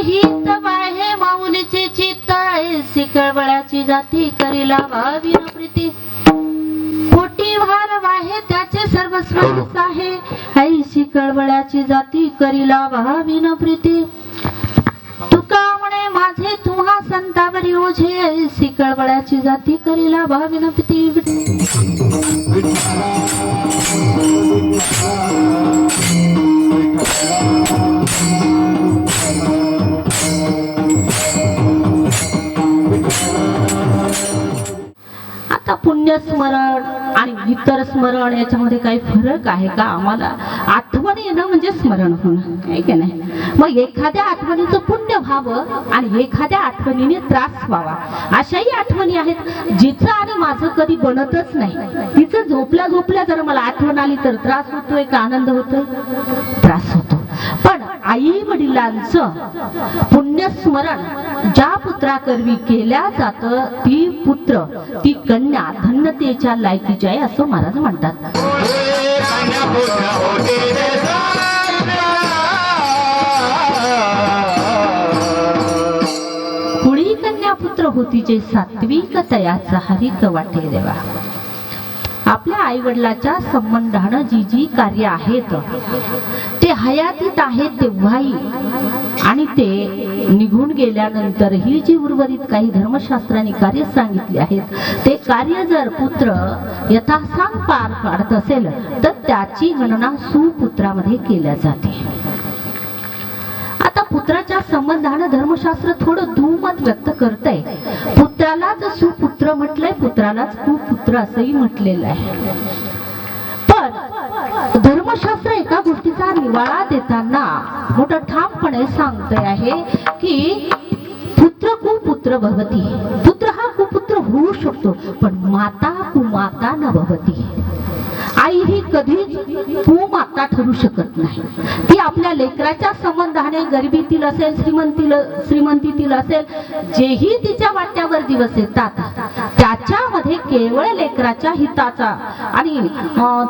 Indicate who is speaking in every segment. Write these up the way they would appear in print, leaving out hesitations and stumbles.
Speaker 1: हित बाहे माऊलीचे चित्त ऐसी कळवळाची जाती करीला भाविन प्रीती पोटी भार वाहे त्याचे सर्वस्व आहे ऐसी कळवळाची जाती करीला भाविन प्रीती तुका म्हणे माझे तुम्हा संतावरी ओझे ऐसी कळवळाची जाती करीला भाविन प्रीती आता पुण्यस्मरण आणि इतर स्मरण याच्यामध्ये काही फरक आहे का? आम्हाला आठवण येणं म्हणजे स्मरण होणं आहे की नाही? मग एखाद्या आठवणीचं पुण्य व्हावं आणि एखाद्या आठवणीने त्रास व्हावा अशाही आठवणी आहेत जिचं आणि माझं कधी बनतच नाही. तिचं झोपल्या झोपल्या जर मला आठवण आली तर त्रास होतोय का आनंद होतोय? त्रास होतो. पण आई वडिलांचं पुण्यस्मरण ज्या पुत्राकरवी केल्या जातं ती पुत्र ती कन्या धन्यतेच्या लायकीची आहे असं महाराज म्हणतात. कुळी कन्या पुत्र होती जे सात्विक तयाचा हरिक वाटे देवा. आपल्या आई वडिलाच्या संबंधानं जी जी कार्य आहेत ते हयातीत आहेत तेव्हाही आणि ते निघून गेल्यानंतरही जी उर्वरित काही धर्मशास्त्रांनी कार्य सांगितले आहेत ते कार्य जर पुत्र यथासांग पार पाडत असेल तर त्याची गणना सुपुत्रामध्ये केल्या जाते. आता पुत्राच्या संबंधानं धर्मशास्त्र थोडं दुमत व्यक्त करतंय. पुत्रालाच सुपुत्र म्हटलंय, पुत्रालाच कुपुत्र असंही म्हटलेलं आहे. पण धर्मशास्त्र एका गोष्टीचा निवाळा देताना मोठं ठामपणे सांगते आहे की पुत्र कुपुत्र भवती. पुत्र हा कुपुत्र होऊ शकतो पण माता कुमाता न भवती. आई ही कधीच कुमाता ठरू शकत नाही. ती आपल्या लेकराच्या संबंधाने गरिबीतील असेल श्रीमंतीतील असेल जेही तिच्या वाट्यावर दिवस येतात त्याच्यामध्ये केवळ लेकराच्या हिताचा आणि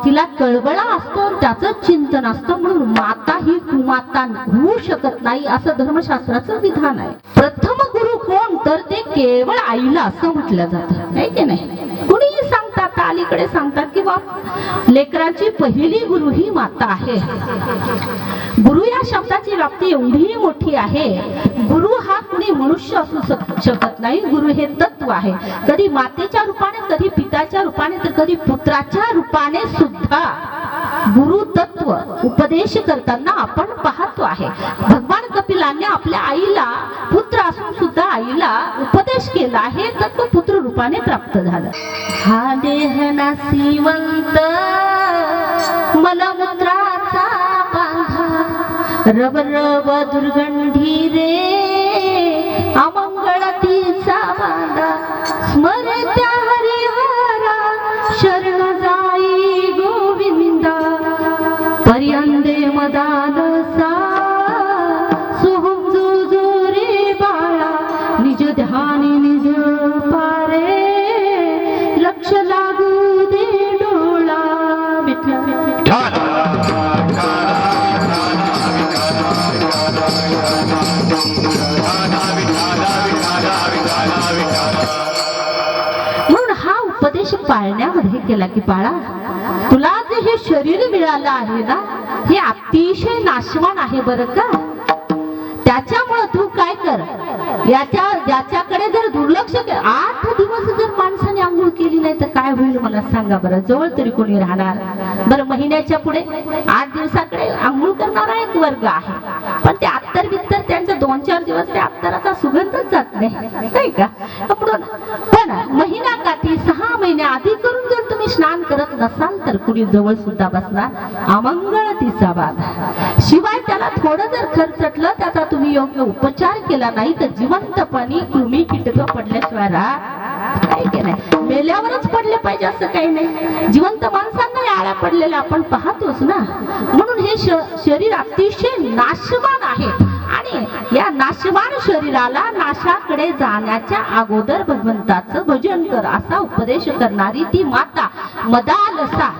Speaker 1: तिला कळवळा असतो त्याचं चिंतन असतं. म्हणून माता ही कुमाता होऊ शकत नाही असं धर्मशास्त्राचं विधान आहे. प्रथम गुरु कोण तर ते केवळ आईला असं म्हटलं जातं आहे की नाही? कुणीही सांगतात अलीकडे सांगतात की बा लेकराची पहिली गुरु ही माता आहे. गुरु या शब्दाची व्याप्ती एवढी मोठी आहे. गुरु हा कुणी मनुष्य असू शकत नाही. गुरु हे तत्व आहे. कधी मातेच्या रूपाने कधी पिताच्या रूपाने तर कधी पुत्राच्या रूपाने सुद्धा गुरु तत्व उपदेश करताना आपण पाहतो आहे. भगवान कपिलांनी आपल्या आईला पुत्र असून सुद्धा आईला उपदेश केला आहे तत्व पुत्र रूपाने प्राप्त झालं. हा देह नासिवंत मलमूत्राचा बांधा रव रव दुर्गंधी रे अमंगळतीचा बांधा स्मरत्या हरिहरा शरण जाई गोविंदा पर्यंदे मदानसा सोहम जो रे बाळा निज ध्यानी निज पारे लक्ष लागू दे डोळा म्हणून हा उपदेश पाळण्यामध्ये केला की बाळा तुला जे हे शरीर मिळालं आहे ना हे अतिशय नाशवान आहे बरं का. त्याच्यामुळे तू काय कर ज्याच्याकडे जर दुर्लक्ष 8 दिवस जर माणसाने आंघोळ केली नाही तर काय होईल मला सांगा बरं. जवळ तरी कोणी राहणार बरं. महिन्याच्या पुढे 8 दिवसाकडे आंघोळ करणारा एक वर्ग आहे पण ते अत्तर बित्तर त्यांच्या 2-4 दिवस त्या अत्तराचा सुगंधच जात नाही का. पण महिना काठी 6 महिन्या आधी करून जर तुम्ही स्नान करत नसाल तर कुणी जवळ सुद्धा बसणार अमंगळ तिचा बाधा. शिवाय त्याला थोडं जर खर्चटलं त्याचा तुम्ही योग्य उपचार केला नाही तर जिवंतपणी कृमी कीटक पडल्याशिवाय काय की नाही. मेल्यावरच पडले पाहिजे असं काही नाही. जिवंत माणसांना आळ्या पडलेल्या आपण पाहतोच ना. म्हणून हे शरीर अतिशय नाशवान आहे आणि या नाशवान शरीराला नाशाकडे जाण्याच्या अगोदर भगवंताचं भजन कर असा उपदेश करणारी ती माता मदालसा.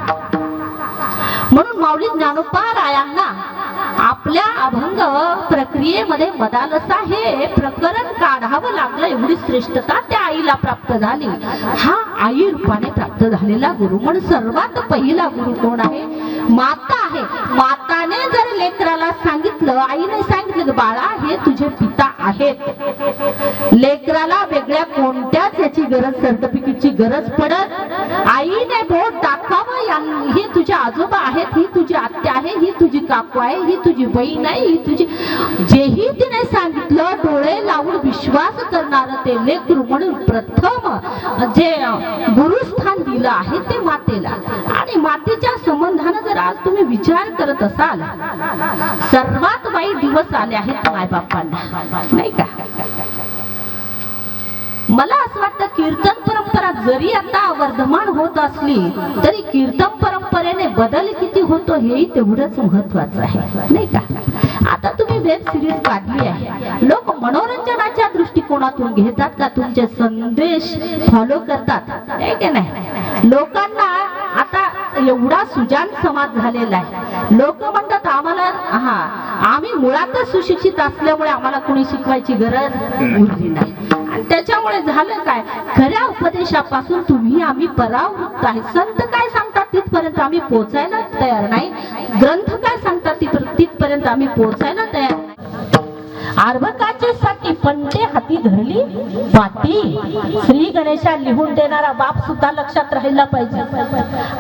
Speaker 1: म्हणून माऊली ज्ञानोबा रायांना आपल्या अभंग प्रक्रियेमध्ये मदालसा हे प्रकरण काढावं लागलं. एवढी श्रेष्ठता त्या आईला प्राप्त झाली. हा आई रूपाने प्राप्त झालेला गुरु. म्हणून सर्वात पहिला गुरु कोण आहे? माता आहे. माताने जर लेकराला सांगितलं, आईने सांगितलं की बाळा हे तुझे पिता आहेत, लेकराला वेगळ्या कोणत्याच याची गरज, सर्टिफिकेटची गरज पडत. आईने बोट दाखवावं, ही तुझे आजोबा आहेत, ही तुझी आत्या आहे, ही तुझी काकू आहे, ही तुझी बहीण आहे, ही तुझी, जेही तिने सांगितलं डोळे लावून विश्वास करणार ते लेकरू. म्हणून प्रथम जे गुरुस्थान दिलं आहे ते मातेला. आणि मातेच्या संबंधानं जर आज तुम्ही विचार करत असाल, सर्वात वाईट दिवस आले आहेत मायबापांना, नाही का? मला असं वाटतं कीर्तन परंपरा जरी आता वर्धमान होत असली तरी कीर्तन परंपरेने बदल किती होतो हेही तेवढंच महत्वाचं आहे, नाही का? आता तुम्ही वेब सिरीज काढली आहे, लोक मनोरंजनाच्या दृष्टिकोनातून घेतात का तुमचे संदेश फॉलो करतात, आहे की नाही? लोकांना आता एवढा सुजान समाज झालेला आहे. लोक म्हणतात आम्हाला, आम्ही मुळातच सुशिक्षित असल्यामुळे आम्हाला कोणी शिकवायची गरज उरली नाही. आणि त्याच्यामुळे झालं काय, खऱ्या उपदेशापासून तुम्ही आम्ही परावृत्त आहे. संत काय सांगतात तिथपर्यंत आम्ही पोहोचायला तयार नाही, ग्रंथ काय सांगतात तिथपर्यंत आम्ही पोहोचायला तयार नाही. अर्भकाचे साठी पंटे हाती धरली पाटी. श्री गणेशा लिहून देणारा बाप सुद्धा लक्षात राहिला पाहिजे,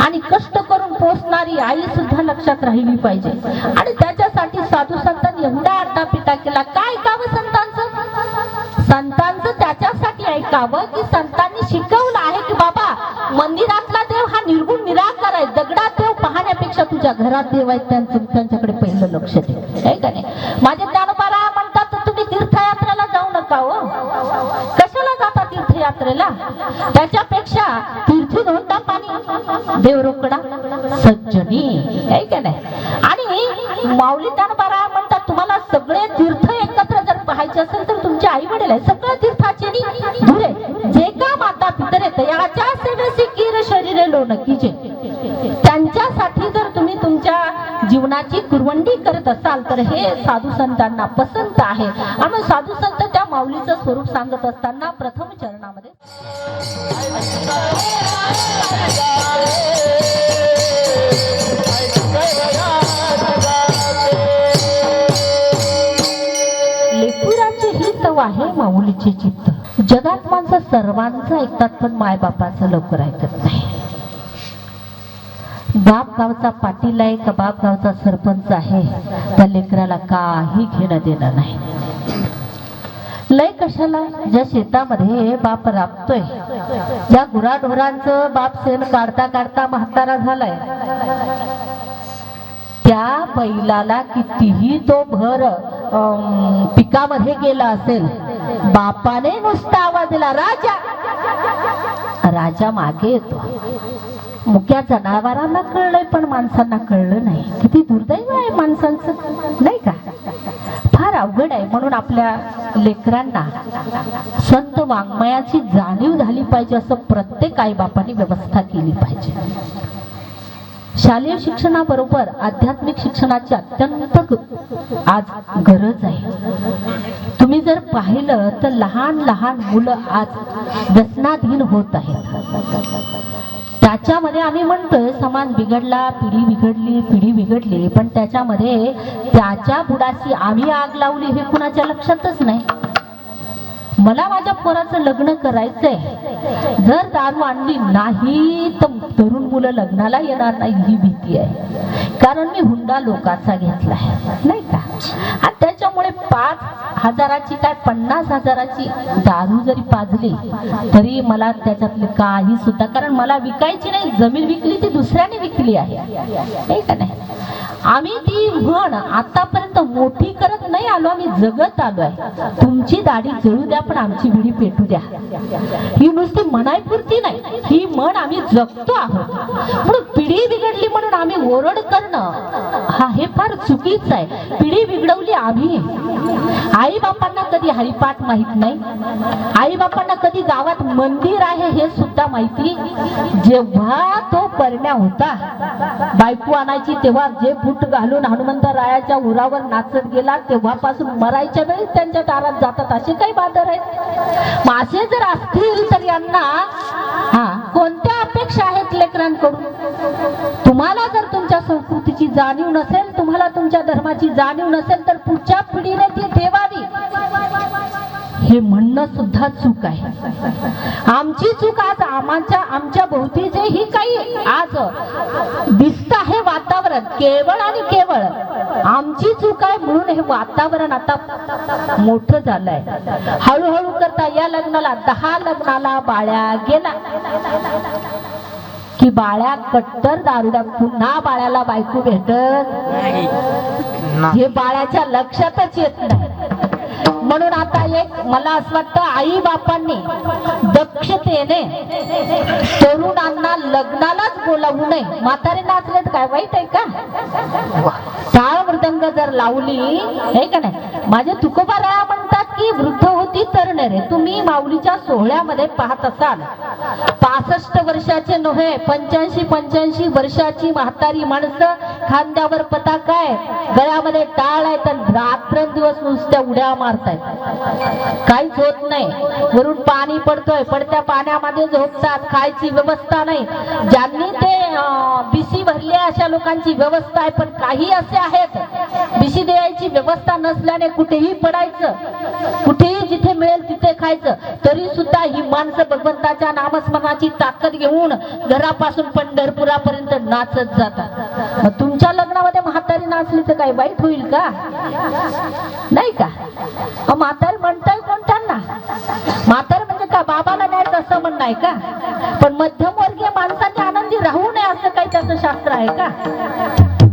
Speaker 1: आणि कष्ट करून पोचणारी आई सुद्धा लक्षात राहिली पाहिजे. आणि त्याच्यासाठी साधू संतांनी एवढा आटापिटा केला. काय ऐकावं संतांचं त्याच्यासाठी ऐकावं की संतांनी शिकवलं आहे की बाबा मंदिरातला देव हा निर्गुण निराकार आहे, दगडात देव पाहण्यापेक्षा तुझ्या घरात देव आहे, त्यांच्याकडे पहिलं लक्ष दे, आहे का नाही? माझे ज्ञानोबा म्हणतात तुम्ही तीर्थयात्रेला जाऊ नका हो. कशाला जाता तीर्थयात्रेला? त्याच्यापेक्षा तीर्थी धोंडा पाणी देव रोकडा सज्जनी, आहे का नाही? आणि माऊली ज्ञानोबा म्हणतात तुम्हाला सगळे तीर्थ एकत्र जर पाहायचे असेल तर तुमचे आई वडील आहे, सगळ्या तीर्थाचे धुरे जे का माता पितरे तयाच्या सेवेसी कीर शरीरे लोण कीजे. त्यांच्यासाठी जर तुम्ही तुमच्या जीवनाची कुरवंडी करत असाल तर हे साधू संतांना पसंत आहे. आणि साधू संत त्या माऊलीचं स्वरूप सांगत असताना प्रथम चरणामध्ये लेकुराचे हित आहे माऊलीचे चित्त. जगात माणसं सर्वांचं ऐकतात पण मायबापाचं लवकर ऐकत नाही. बाप गावचा पाटील आहे का बाप गावचा सरपंच आहे, त्या लेकराला काही घेणं देणं नाही. लय कशाला? ज्या शेतामध्ये बाप राबतोय, ज्या गुराढोरांचं बाप शेण काढता काढता म्हातारा झालाय, त्या बैलाला कितीही तो भर पिकामध्ये गेला असेल, बापाने नुसता आवाज दिला राजा, राजा मागे येतो. मुक्या जनावरांना कळलंय पण माणसांना कळलं नाही. किती दुर्दैव आहे माणसांचं, नाही का? फार अवघड आहे. म्हणून आपल्या लेकरांना संत वाङ्मयाची जाणीव झाली पाहिजे, असं प्रत्येक आई बापाने व्यवस्था केली पाहिजे. शालेय शिक्षणाबरोबर आध्यात्मिक शिक्षणाची अत्यंत आज गरज आहे. तुम्ही जर पाहिलं तर लहान लहान मुलं आज व्यसनाधीन होत आहेत. त्याच्यामध्ये आम्ही म्हणतोय समाज बिघडला, पिढी बिघडली, पण त्याच्यामध्ये त्याच्या बुडाशी आम्ही आग लावली हे कुणाच्या लक्षातच नाही. मला माझ्या पोराचं लग्न करायचंय, जर दारू आणली नाही तर तरुण मुलं लग्नाला येणार नाही ही भीती आहे. कारण मी हुंडा लोकांचा घेतलाय, नाही का? आणि त्याच्यामुळे 5,000ची काय 50,000ची दारू जरी पाजली तरी मला त्याच्यातले काही सुद्धा, कारण मला विकायची नाही, जमीन विकली ती दुसऱ्याने विकली आहे, नाही का नाही? आम्ही ती म्हण आतापर्यंत मोठी करत नाही आलो, आम्ही जगत आलोय. तुमची दाढी जळू द्या पण आमची विडी पेटू द्या, ही नुसती म्हणायपुरती नाही, ही म्हण आम्ही जगतो आहोत. म्हणून पिढी बिघडली म्हणून आम्ही ओरड करणं हे फार चुकीचं आहे. पिढी बिघडवली आम्ही. आई बापांना कधी हरिपाठ माहित नाही, आई बापांना कधी गावात मंदिर आहे हे सुद्धा माहिती. जेव्हा तो परण्या होता, बायको आणायची तेव्हा जे बूट घालून हनुमंतरायाच्या उरावर नाचत गेला तेव्हापासून मरायच्या वेळी त्यांच्या दारात जातात असे काही बादर आहेत. मासे जर असतील तर यांना कोणत्या अपेक्षा आहेत लेकरांकडून? तुम्हाला जर तुमच्या संस्कृतीची जाणीव नसेल, तुम्हाला तुमच्या धर्माची जाणीव नसेल तर पुढच्या पिढीने ती ठेवावी हे म्हणणं सुद्धा चूक आहे. आमची चूक आज आमच्या भोवती जे ही काही आज दिसत आहे वातावरण केवळ आणि केवळ आमची चूक आहे, म्हणून हे वातावरण आता मोठं झालंय. हळूहळू करता या लग्नाला 10 लग्नाला बाळ्या गेला की बाळ्या कट्टर दारुड्या, पुन्हा बाळ्याला बायको भेटत हे बाळ्याच्या लक्षातच येत नाही. म्हणून आता एक मला असं वाटतं आई बापांनी दक्षतेने तरुणांना लग्नालाच बोलावू नये. म्हातारे नाचलेत काय वाईट आहे का? टाळ मृदंग जर लावली हे का नाही. माझे तुकोबाराया म्हणतात की वृद्ध होती तरुणरे. तुम्ही माऊलीच्या सोहळ्यामध्ये पाहत असाल 65 वर्षाचे नव्हे 85 वर्षाची म्हातारी माणसं, खांद्यावर पताका आहे, गळ्यामध्ये टाळ आहे, तर रात्रंदिवस नुसत्या उड्या मारतायत. काहीच होत नाही. वरून पाणी पडतोय, पडत्या पाण्यामध्ये झोपतात, खायची व्यवस्था नाही. ज्यांनी ते बिशी भरली अशा लोकांची व्यवस्था आहे, पण काही असे आहेत बिशी द्यायची व्यवस्था नसल्याने कुठेही पडायचं, कुठेही जिथे मिळेल तिथे खायचं. तरी सुद्धा ही माणसं भगवंताच्या नामस्मरणाची ताकद घेऊन घरापासून पंढरपुरापर्यंत नाचत जातात. मग तुमच्या लग्नामध्ये म्हातारी नाचली तर काही वाईट होईल का? नाही का? म्हातारी म्हणताय कोण त्यांना? म्हातारी म्हणजे का बाबाला न्यायचं असं म्हणणं आहे का? पण मध्यमवर्गीय माणसांनी आनंदी राहू नये असं काही त्याचं शास्त्र आहे का?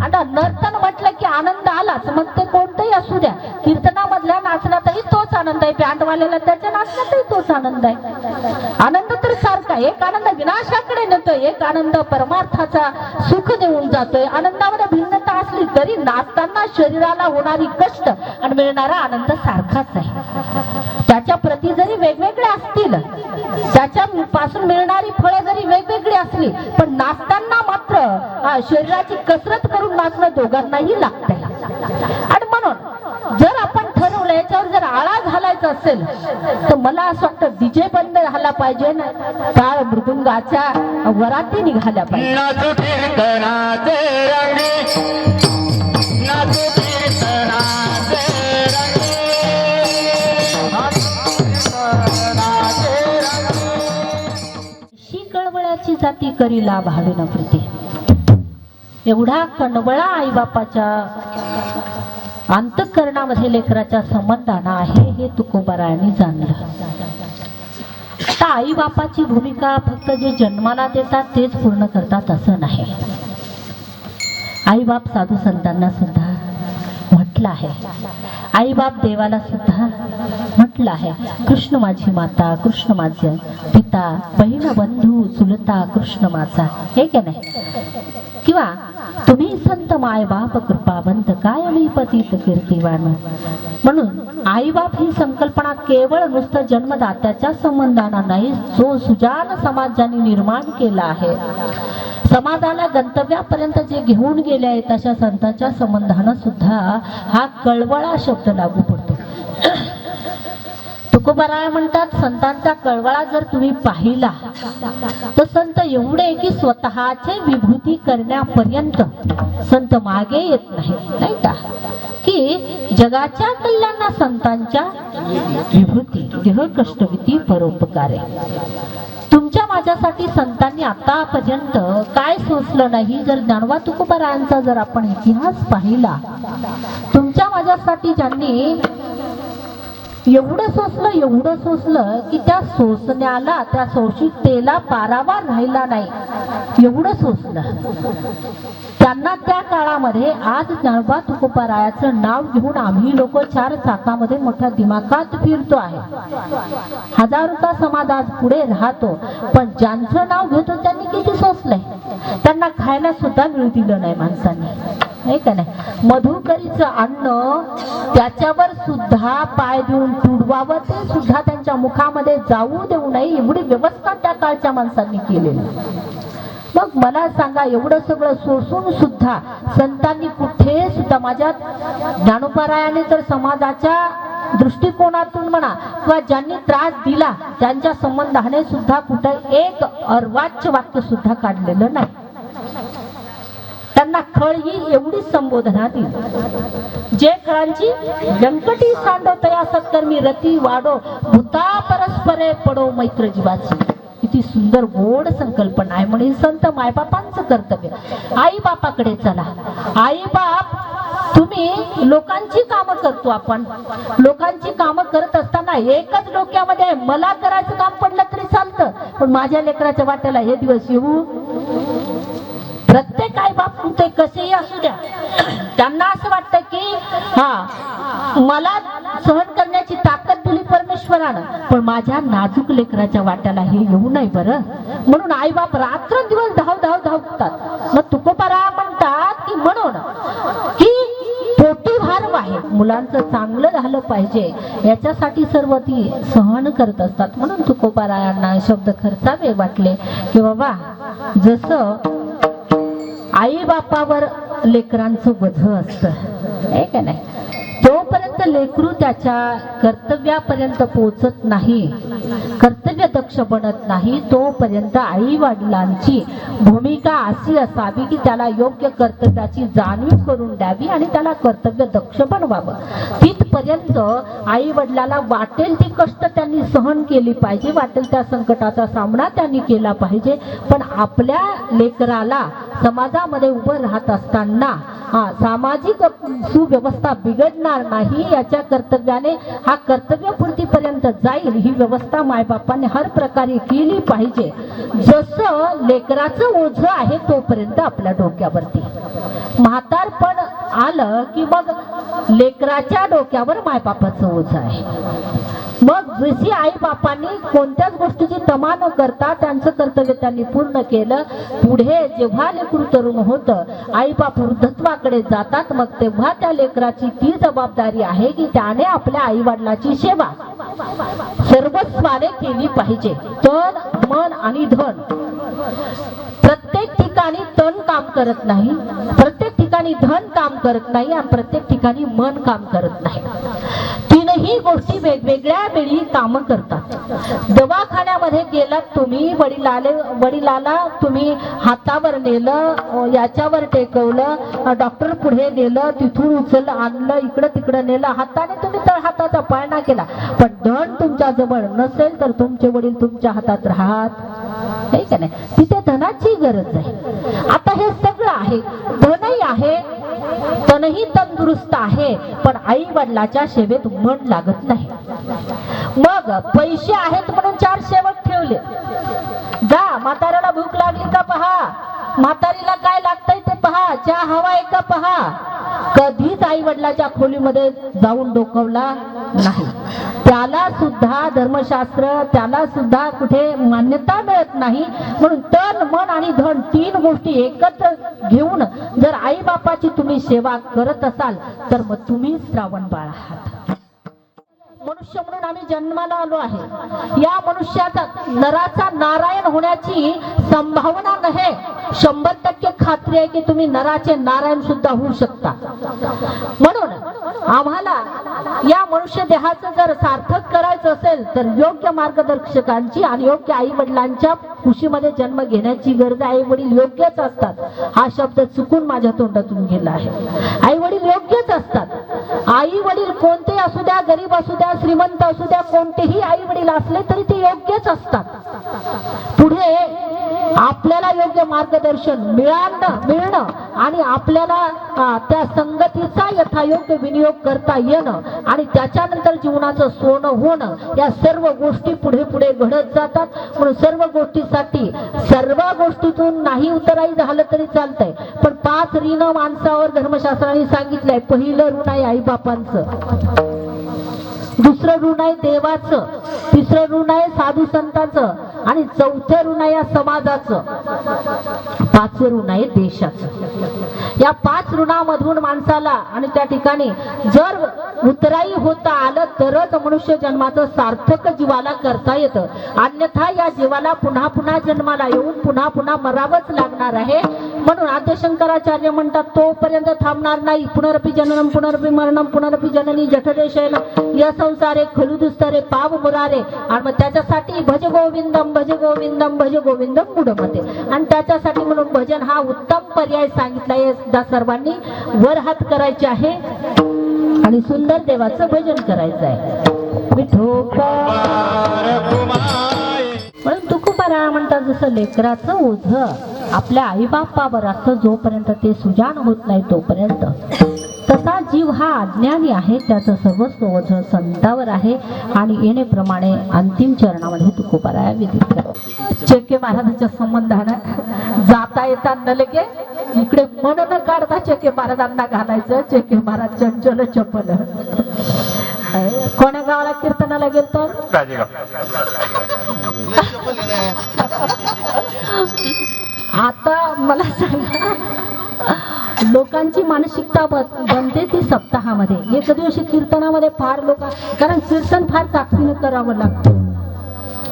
Speaker 1: आता नर्तन म्हटलं की आनंद आलाच, मग ते कोणतंही असू द्या. कीर्तनामधल्या नाचण्यातही तोच आनंद आहे, बँडवाल्याला त्याच्या नाचण्यातही तोच आनंद आहे. आनंद तर सारखा, एक आनंद विनाशाकडे नेतोय, एक आनंद परमार्थाचा सुख देऊन जातोय. आनंदामध्ये भिन्नता असली तरी नाचताना शरीराला होणारी कष्ट आणि मिळणारा आनंद सारखाच आहे. त्याच्या प्रती जरी वेगवेगळे असतील, त्याच्या पासून मिळणारी फळं जरी वेगवेगळी असली, पण नाचताना मात्र शरीराची कसरत करून नाचणं दोघांनाही लागतंय. आणि म्हणून जर आपण ठरवलं याच्यावर जर आळा घालायचा असेल तर मला असं वाटतं डीजे बंद झाला पाहिजे ना, टाळ मृदुंगाच्या वराती निघाल्या पाहिजे. कळवळ्याची जाती करीला भावे न प्रीती. एवढा कणवळा आई बापाच्या अंतःकरणामध्ये लेकराच्या संबंधाना आहे हे तुकोबारायांनी जाणलं. आता आई बापाची भूमिका फक्त जे जन्माला देतात तेच पूर्ण करतात असं नाही. आई बाप साधू संतांना सुद्धा म्हटलं आहे, आई बाप देवाला सुद्धा म्हटलं आहे, कृष्ण माझी माता, कृष्ण माझे पिता, बहीण बंधू चुलता कृष्ण माझा, हे का नाही? किंवा तुम्ही संत माय बाप कृपावंत काय मी पतित कीर्तिवान. म्हणून आई बाप ही संकल्पना केवळ नुसतं जन्मदात्याच्या संबंधाना नाही, जो सुजान समाज ज्यांनी निर्माण केला आहे, समाजाला गंतव्यापर्यंत जे घेऊन गेले आहेत अशा संतांच्या संबंधानं सुद्धा हा कळवळा शब्द लागू पडतो. तुकोबाराय म्हणतात संतांचा कळवळा जर तुम्ही पाहिला तर संत एवढे की स्वतःचे विभूती करण्यापर्यंत संत मागे येत नाही, नाही का? की जगाच्या कल्याणा संतांच्या विभूती देह कष्टविती परोपकारे. तुमच्या माझ्यासाठी संतांनी आतापर्यंत काय सोसलं नाही. जर ज्ञानोबा तुकोबारायांचा जर आपण इतिहास पाहिला, तुमच्या माझ्यासाठी ज्यांनी एवढं सोसलं की त्या सोसण्याला, त्या शोषितेला पारावा राहिला नाही, एवढं सोसलं. त्यांना त्या काळामध्ये आज ज्ञानोबा तुकोबारायाचं नाव घेऊन आम्ही लोक 4 चाकामध्ये मोठ्या दिमाखात फिरतो आहे. हजारोचा समाज आज पुढे राहतो, पण ज्यांचं नाव घेतो त्यांनी किती सोसलंय. त्यांना खायला सुद्धा मिळू दिलं नाही माणसांनी. आहे का नाही? मधुकरीचं अन्न त्याच्यावर सुद्धा पाय देऊन तुडवावं, ते सुद्धा त्यांच्या मुखामध्ये जाऊ देऊ नये एवढी व्यवस्था त्या काळच्या माणसांनी केलेली. मग मला सांगा, एवढं सगळं सोसून सुद्धा संतांनी कुठे सुद्धा, माझ्या ज्ञानोबारायाने तर समाजाच्या दृष्टिकोनातून म्हणा किंवा ज्यांनी त्रास दिला त्यांच्या संबंधाने सुद्धा कुठे एक अर्वाच्य वाक्य सुद्धा काढलेलं नाही. त्यांना खळ ही एवढी संबोधना दिली, जे खळांची व्यंकटी सांडवतया सत्कर्मी रती वाढो भूता परस्परे पडो मैत्र जीवाची. किती सुंदर गोड संकल्पना आहे. म्हणजे संत मायबापांचं कर्तव्य. आई बापाकडे चला. आई बाप, तुम्ही लोकांची कामं करतो, आपण लोकांची कामं करत असताना एकच डोक्यामध्ये आहे, मला करायचं काम पडलं तरी चालतं, पण माझ्या लेकराच्या वाट्याला हे दिवस येऊ. प्रत्येक आई बाप ते कसेही असू द्या, त्यांना असं वाटतं की मला सहन करण्याची ताकद दिली परमेश्वरानं, पण माझ्या नाजूक लेकराच्या वाट्याला हे येऊ नये बरं. म्हणून आई बाप रात्रंदिवस धावतात. मग तुकोबाराय म्हणतात की म्हणून की पोटी भार आहे, मुलांचं चांगलं झालं पाहिजे याच्यासाठी सर्व ती सहन करत असतात. म्हणून तुकोबारायांना शब्द खर्चावे वाटले की बाबा, जसं आई बापावर लेकरांचं वझ असतं, आहे का नाही, तोपर्यंत लेकरू त्याच्या कर्तव्यापर्यंत पोहोचत नाही, कर्तव्य दक्ष बनत नाही, तोपर्यंत आई वडिलांची भूमिका अशी असावी की त्याला योग्य कर्तव्याची जाणीव करून द्यावी आणि त्याला कर्तव्य दक्ष बनवावं. तिथपर्यंत आई वडिलाला वाटेल ती कष्ट त्यांनी सहन केली पाहिजे, वाटेल त्या संकटाचा सामना त्यांनी केला पाहिजे. पण आपल्या लेकराला समाजामध्ये उभं राहत असताना सामाजिक सुव्यवस्था बिघडणार नाही याच्या कर्तव्याने हा कर्तव्यपूर्तीपर्यंत जाईल, ही व्यवस्था मायबापाने हर प्रकारे केली पाहिजे. जसं लेकराचं ओझं आहे तोपर्यंत आपल्या डोक्यावरती, म्हातारपण आलं की मग लेकराच्या डोक्यावर मायबापाचं ओझं आहे. मग जशी आई बापांनी कोणत्याच गोष्टीची तमा न करता त्यांचं कर्तव्य त्यांनी पूर्ण केलं, पुढे जेव्हा लेकरू तरुण होतं, आई बाप वृद्धत्वाकडे जातात, मग तेव्हा त्या लेकराची ती जबाबदारी आहे की त्याने आपल्या आई वडिलाची सेवा सर्वस्वाने केली पाहिजे. तन मन आणि धन, प्रत्येक ठिकाणी तन काम करत नाही, प्रत्येक ठिकाणी धन काम करत नाही आणि प्रत्येक ठिकाणी मन काम करत नाही. तीनही गोष्टी वेगवेगळ्या वेळी काम करतात. दवाखान्यामध्ये गेलात तुम्ही, वडिलाला तुम्ही हातावर नेलं, याच्यावर टेकवलं, डॉक्टर पुढे नेलं, तिथून उचललं आणलं, इकडं तिकडं नेलं, हाताने तुम्ही तर हाताचा पाळणा केला, पण धन तुमच्या जवळ नसेल तर तुमचे वडील तुमच्या हातात राहत आहे का नाही? तिथे धनाची गरज आहे. आता हे सगळं आहे, धनही आहे, तनही तंदुरुस्त आहे, पण आई वडिलाच्या सेवेत मन लागत नाही. मग पैसे आहेत म्हणून 4 सेवक ठेवले, जा म्हाताऱ्याला भूक लागली का पहा, म्हातारीला काय लागतंय ते पहा, चहा हवाय का पहा. कधीच आई वडिलाच्या खोलीमध्ये जाऊन डोकावला नाही. त्याला सुद्धा धर्मशास्त्र, त्याला सुद्धा कुठे मान्यता मिळत नाही. म्हणून तन मन आणि धन 3 गोष्टी एकत्र घेऊन जर आई बापाची तुम्ही सेवा करत असाल तर मग तुम्ही श्रावण बाळ आहात. मनुष्य म्हणून आम्ही जन्माला आलो आहे. या मनुष्याचा नराचा नारायण होण्याची संभावना नाही, 100% खात्री आहे की तुम्ही नराचे नारायण सुद्धा होऊ शकता. म्हणून आम्हाला या मनुष्य देहाचं जर सार्थक करायचं असेल तर योग्य मार्गदर्शकांची आणि योग्य आई वडिलांच्या खुशीमध्ये जन्म घेण्याची गरज. आई वडील योग्यच असतात, हा शब्द चुकून माझ्या तोंडातून गेला आहे. आई वडील योग्यच असतात. आई वडील कोणते असू द्या, गरीब असू द्या, श्रीमंत असू द्या, कोणतेही आई वडील असले तरी ते योग्यच असतात. पुढे आपल्याला योग्य मार्गदर्शन मिळणं आणि आपल्याला त्या संगतीचा यथायोग्य विनियोग करता येणं आणि त्याच्यानंतर जीवनाचं सोनं होणं, या सर्व गोष्टी पुढे पुढे घडत जातात. म्हणून सर्व गोष्टीसाठी सर्व गोष्टीतून नाही उतराई झालं तरी चालतंय, पण 5 ऋण माणसावर धर्मशास्त्राने सांगितलंय. पहिलं ऋण आहे आई बापांचं, दुसरं ऋण आहे देवाचं, तिसरं ऋण आहे साधू संतांचं आणि चौथं ऋण आहे समाजाचं, 5वं ऋण आहे देशाचं. या 5 ऋणामधून माणसाला आणि त्या ठिकाणी जर उतराई होता आलं तरच मनुष्य जन्माचं सार्थक जीवाला करता येतं, अन्यथा या जीवाला पुन्हा पुन्हा जन्माला येऊन पुन्हा पुन्हा मरावंच लागणार आहे. म्हणून आद्यशंकराचार्य म्हणतात तोपर्यंत थांबणार नाही. पुनरपि जननम पुनरपि मरणम पुनरपि जननी जठरेशयन या संसारे खलु दुस्तरे पाव मुरारे. आणि मग त्याच्यासाठी भज गोविंदम भज गोविंदम भज गोविंदम मुडमते. आणि त्याच्यासाठी म्हणून भजन हा उत्तम पर्याय सांगितला आहे. सुद्धा सर्वांनी वर हात करायचे आहे आणि सुंदर देवाचं भजन करायचं आहे. म्हणून तुकोबारा म्हणतात जसं लेकराचं ओझ आपल्या आईबापावर असतं जोपर्यंत ते सुजान होत नाही तोपर्यंत, तसा जीव हा अज्ञानी आहे, त्याचं सर्वस्व ओझ संतावर आहे. आणि येणेप्रमाणे अंतिम चरणामध्ये तुकोबारा विदित करा. चेके महाराजांच्या संबंधानं जाता येता न लगे इकडे मन न काढता चेके महाराजांना घालायचं. चेके महाराज चंचल चपल. कोण्या गावाला कीर्तनाला गेलतो? आता मला सांगा, लोकांची मानसिकता बनते ती सप्ताहामध्ये. एक दिवशी कीर्तनामध्ये फार लोक, कारण कीर्तन फार ताकदीनं करावं लागतं.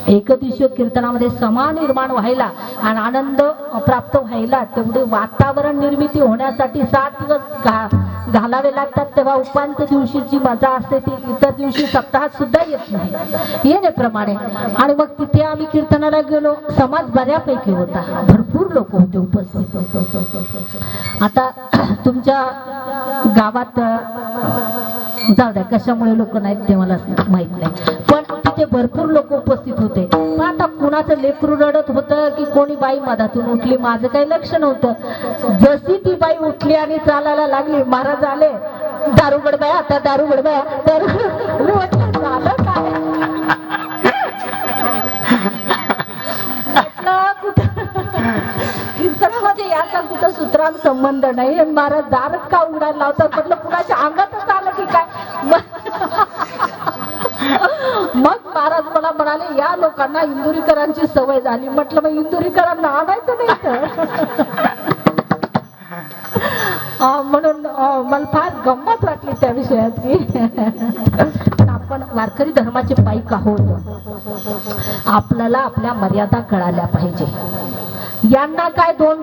Speaker 1: एक दिवशी कीर्तनामध्ये समा निर्माण व्हायला आणि आनंद प्राप्त व्हायला तेवढे वातावरण निर्मिती होण्यासाठी 7 दिवस घालावे लागतात. तेव्हा उपांत्य दिवशीची मजा असते ती इतर दिवशी सप्ताहात सुद्धा येत नाही. येण्याप्रमाणे आणि मग तिथे आम्ही कीर्तनाला गेलो. समाज बऱ्यापैकी होता, भरपूर लोक होते उपस्थित. आता तुमच्या गावात जाऊ द्या कशामुळे लोक नाहीत ते मला माहित नाही, पण तिथे भरपूर लोक उपस्थित होते. पण आता कुणाचं लेकरू रडत होतं की कोणी बाई मधातून उठली, माझं काही लक्ष नव्हतं. जशी ती बाई उठली आणि चालायला लागली, महाराज आले, दारू गडबाया आता दारू गडबाया. तर झालं काय? कीर्तनामध्ये याचा कुठं सूत्रांत संबंध नाही. आणि महाराज दारच का उघडायला लावतात? म्हटलं कुणाच्या अंगातच आलं की काय? मग महाराज मला म्हणाले या लोकांना इंदुरीकरांची सवय झाली. म्हटलं मग इंदुरीकरांना आणायचं नाही तर. म्हणून मला फार गंमत वाटली त्या विषयाची. आपण वारकरी धर्माचे पाईक आहोत, आपल्याला आपल्या मर्यादा कळाल्या पाहिजे. यांना काय 2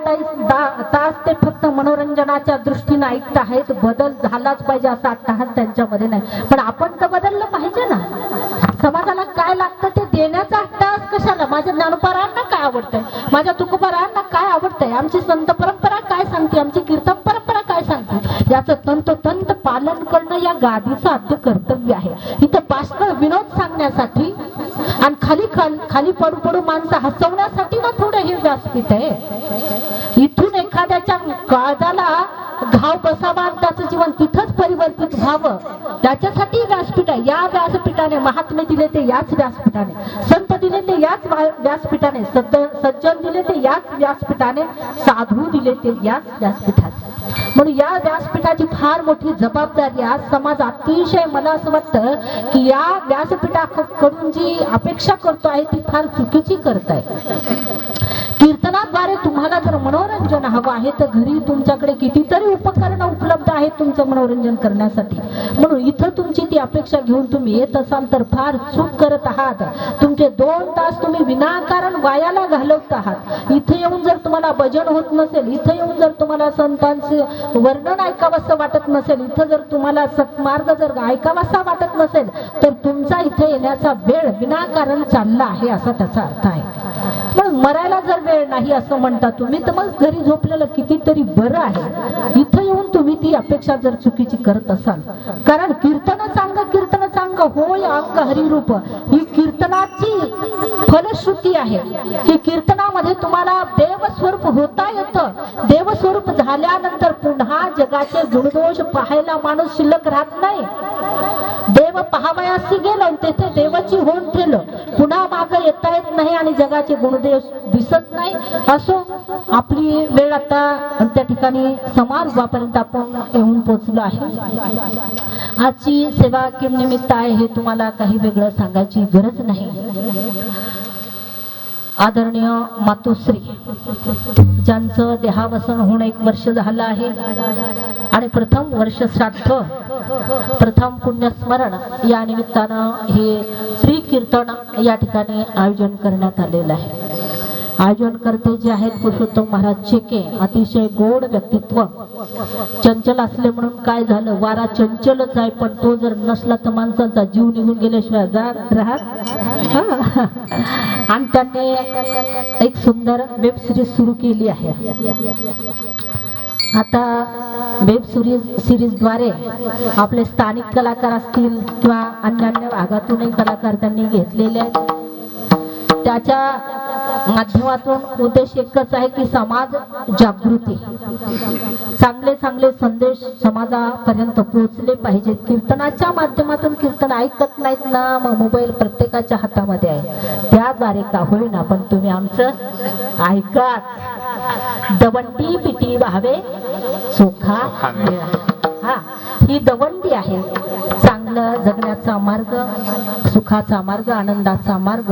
Speaker 1: तास ते फक्त मनोरंजनाच्या दृष्टीने ऐकत आहेत. बदल झालाच पाहिजे असा अट्टहास त्यांच्यामध्ये नाही. पण आपण तर बदललं पाहिजे ना. समाजाला काय लागतं ते देण्याचा अट्टहास कशाला? माझ्या ज्ञानोबारांना काय आवडतंय, माझ्या तुकोबारांना काय आवडतंय, आमची संत परंपरा काय सांगते, आमची कीर्तन परंपरा काय सांगते, याचं तंतोतंत पालन करणं या गादीचं आद्य कर्तव्य आहे. इथं भाषण विनोद सांगण्यासाठी आणि खाली पडू पडू माणसं हसवण्यासाठी ना थोडं हे व्यासपीठ आहे. इथून एखाद्याच्या काळजाला घाव बसावा आणि त्याचं जीवन तिथंच परिवर्तित व्हावं त्याच्यासाठी व्यासपीठ आहे. या व्यासपीठाने महात्मे दिले ते याच व्यासपीठाने, संत दिले ते याच व्यासपीठाने, सज्जन दिले ते याच व्यासपीठाने, साधू दिले ते याच व्यासपीठाने. म्हणून या व्यासपीठाची फार मोठी जबाबदारी आज समाज अतिशय, मला असं वाटतं की या व्यासपीठाकडून जी अपेक्षा करतो आहे ती फार चुकीची करत आहे. कीर्तनाद्वारे तुम्हाला जर मनोरंजन हवं आहे तर घरी तुमच्याकडे कितीतरी उपकरणं उपलब्ध आहेत तुमचं मनोरंजन करण्यासाठी. म्हणून इथं तुमची ती अपेक्षा घेऊन तुम्ही येत असाल तर फार चूक करत आहात. तुमचे 2 तास तुम्ही विनाकारण वायाला घालवत आहात. इथे येऊन जर तुम्हाला भजन होत नसेल, इथे येऊन जर तुम्हाला संतांचे वर्णन ऐकावंसं वाटत नसेल, इथं जर तुम्हाला सत्मार्ग जर ऐकावासा वाटत नसेल तर तुमचा इथे येण्याचा वेळ विनाकारण चालला आहे असा त्याचा अर्थ आहे. मग मरायला जर वेळ नाही असं म्हणता तुम्ही तर मग घरी झोपलेलं कितीतरी बरं आहे. इथं येऊन तुम्ही ती अपेक्षा जर चुकीची करत असाल, कारण कीर्तन चांग होय अंग हरिरूप ही कीर्तनाची फलश्रुती आहे की कीर्तनामध्ये तुम्हाला देवस्वरूप होता येतं. देवस्वरूप झाल्यानंतर पुन्हा जगाचे गुणदोष पाहायला माणूस शिल्लक राहत नाही. देव पाहावयासी गेलं तेथे देवाची होऊन ठेवलं, पुन्हा मागे येता येत नाही आणि जगाचे गुणदोष दिसत नाही. असो, आपली वेळ आता त्या ठिकाणी समारोहापर्यंत आपण येऊन पोहोचलो आहे. आजची सेवा किम निमित्त आहे हे तुम्हाला काही वेगळं सांगायची गरज नाही. आदरणीय मातोश्री ज्यांचं देहावसन होऊन 1 वर्ष झालं आहे आणि प्रथम वर्ष श्राद्ध प्रथम पुण्यस्मरण या निमित्तानं हे श्री कीर्तन या ठिकाणी आयोजन करण्यात आलेलं आहे। आयोजनकर्ते जे आहेत पुरुषोत्तम महाराज चेके, अतिशय गोड व्यक्तित्व, चंचल असले म्हणून काय झालं, वारा चंचलच आहे पण तो जर नसला तर माणसाचा जीव निघून गेल्याशिवाय राहत। आणि त्यांनी एक सुंदर वेब सिरीज सुरू केली आहे। आता वेब सिरीजद्वारे आपले स्थानिक कलाकार असतील किंवा अन्य भागातूनही कलाकार त्यांनी घेतलेले आहेत। त्याच्या माध्यमातून उद्देश एकच आहे की समाज जागृती, चांगले चांगले संदेश समाजापर्यंत पोहोचले पाहिजेत। कीर्तनाच्या माध्यमातून कीर्तन ऐकत नाहीत ना, मग मोबाईल प्रत्येकाच्या हातामध्ये आहे, त्याद्वारे का होईना पण तुम्ही आमचं ऐका। दवंडी पिटी व्हावे चोखा हा, ही दवंडी आहे, चांगलं जगण्याचा मार्ग, सुखाचा मार्ग, आनंदाचा मार्ग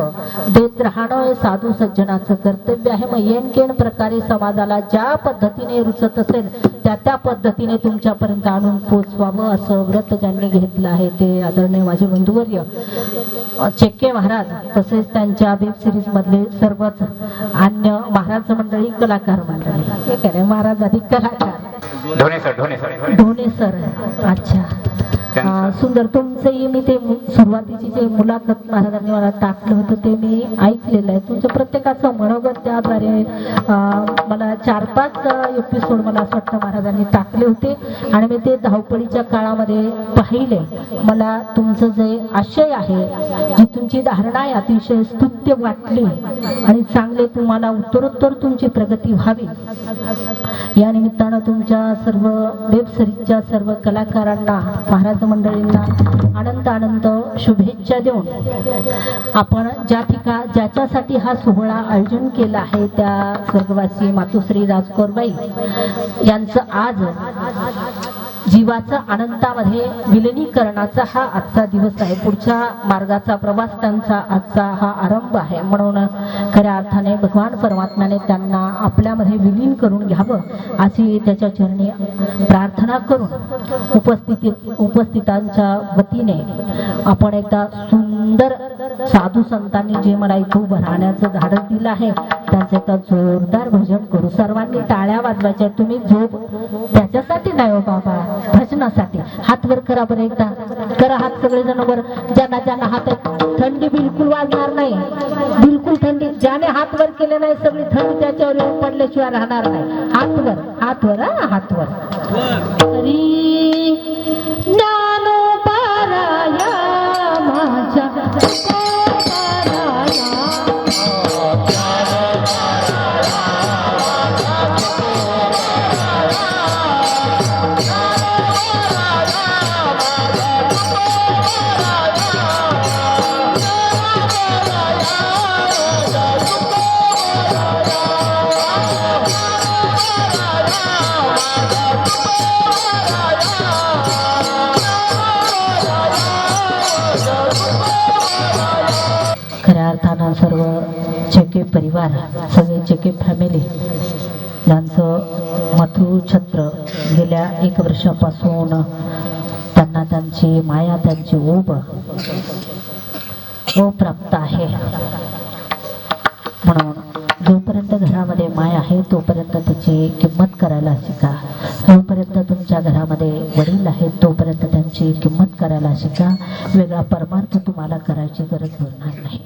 Speaker 1: देत राहणं हे साधू सज्जनाचं कर्तव्य आहे। मग येनकेन प्रकारे समाजाला ज्या पद्धतीने रुचत असेल त्या पद्धतीने तुमच्यापर्यंत आणून पोचवावं असं व्रत ज्यांनी घेतलं आहे ते आदरणीय माझे बंधुवर्य चेके महाराज, तसेच त्यांच्या वेब सिरीज मधले सर्वच अन्य महाराज मंडळी, कलाकार मंडळी, ठीक आहे महाराज अधिक कलाकार ढोणे सर। अच्छा, सुंदर तुमचंही मी ते सुरुवातीची जे मुलाखत महाराजांनी मला टाकलं होतं ते मी ऐकलेलं आहे। तुमचं प्रत्येकाचं मनोगत त्याद्वारे मला 4-5 एपिसोड मला असं वाटतं महाराजांनी टाकले होते आणि मी ते धावपळीच्या काळामध्ये पाहिले। मला तुमचं जे आशय आहे, जी तुमची धारणा आहे, अतिशय स्तुत्य वाटली आणि चांगले तुम्हाला उत्तरोत्तर तुमची प्रगती व्हावी या निमित्तानं तुमच्या सर्व वेब सिरीजच्या सर्व कलाकारांना, महाराज मंडळींना आनंद शुभेच्छा देऊन आपण ज्याच्यासाठी हा सोहळा आयोजन केला आहे त्या स्वर्गवासी मातोश्री राजकोरबाई यांचं आज जीवाचा अनंतामध्ये विलिनीकरणाचा हा आजचा दिवस आहे। पुढच्या मार्गाचा प्रवास त्यांचा आजचा हा आरंभ आहे, म्हणून खऱ्या अर्थाने भगवान परमात्म्याने त्यांना आपल्यामध्ये विलीन करून घ्यावं अशी त्याच्या चरणी प्रार्थना करून उपस्थितांच्या वतीने आपण एकदा सुंदर साधू संतांनी जे मला इथं उभं राहण्याचं धाडस दिलं आहे त्यांचं एकदा जोरदार भजन करू। सर्वांनी टाळ्या वाजवायच्या, तुम्ही झोप त्याच्यासाठी नाही हो बाबा, भजनासाठी। हात वर करा बरं, एकदा करा हात सगळेजण वर, ज्यांना हात थंडी बिलकुल वाजणार नाही, बिलकुल थंडी, ज्याने हात वर केले नाही सगळी थंडी त्याच्यावर येऊन पडल्याशिवाय राहणार नाही। हात वर हात वर हात वर। ज्ञानोबाराया माझ्या खऱ्या अर्थानं सर्व चेके परिवार, सगळे चेके फॅमिली यांचं मातृछत्र गेल्या 1 वर्षापासून त्यांना त्यांची माया, त्यांची ओढ प्राप्त आहे। म्हणून जोपर्यंत घरामध्ये माय आहे तोपर्यंत त्याची किंमत करायला शिका, जोपर्यंत तुमच्या घरामध्ये वडील आहेत तोपर्यंत त्यांची किंमत करायला शिका। वेगळा परमार्थ तुम्हाला करायची गरज पडणार नाही।